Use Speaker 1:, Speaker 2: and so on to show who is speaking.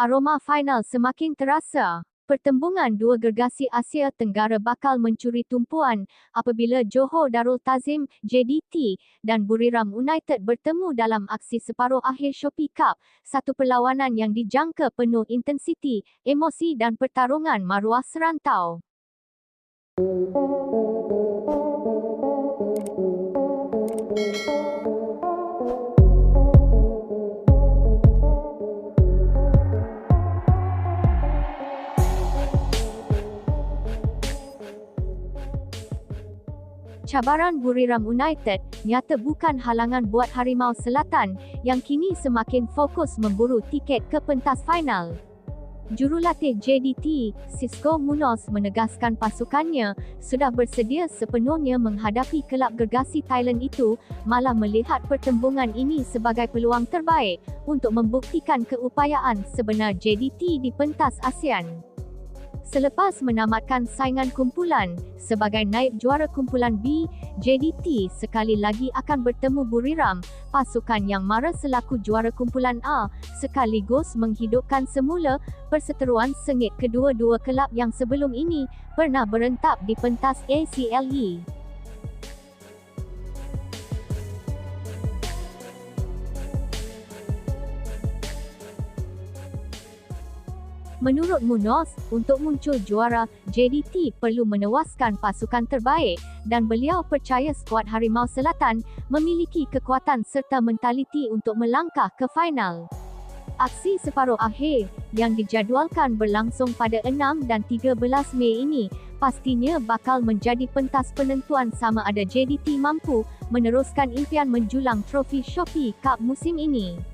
Speaker 1: Aroma final semakin terasa. Pertembungan dua gergasi Asia Tenggara bakal mencuri tumpuan apabila Johor Darul Ta'zim (JDT) dan Buriram United bertemu dalam aksi separuh akhir Shopee Cup, satu perlawanan yang dijangka penuh intensiti, emosi dan pertarungan maruah serantau. Cabaran Buriram United nyata bukan halangan buat Harimau Selatan yang kini semakin fokus memburu tiket ke pentas final. Jurulatih JDT, Cisco Munoz menegaskan pasukannya sudah bersedia sepenuhnya menghadapi kelab gergasi Thailand itu, malah melihat pertembungan ini sebagai peluang terbaik untuk membuktikan keupayaan sebenar JDT di pentas ASEAN. Selepas menamatkan saingan kumpulan, sebagai naib juara kumpulan B, JDT sekali lagi akan bertemu Buriram, pasukan yang mara selaku juara kumpulan A, sekaligus menghidupkan semula perseteruan sengit kedua-dua kelab yang sebelum ini pernah berentab di pentas ACLE. Menurut Munoz, untuk muncul juara, JDT perlu menewaskan pasukan terbaik dan beliau percaya skuad Harimau Selatan memiliki kekuatan serta mentaliti untuk melangkah ke final. Aksi separuh akhir yang dijadualkan berlangsung pada 6 dan 13 Mei ini pastinya bakal menjadi pentas penentuan sama ada JDT mampu meneruskan impian menjulang trofi Shopee Cup musim ini.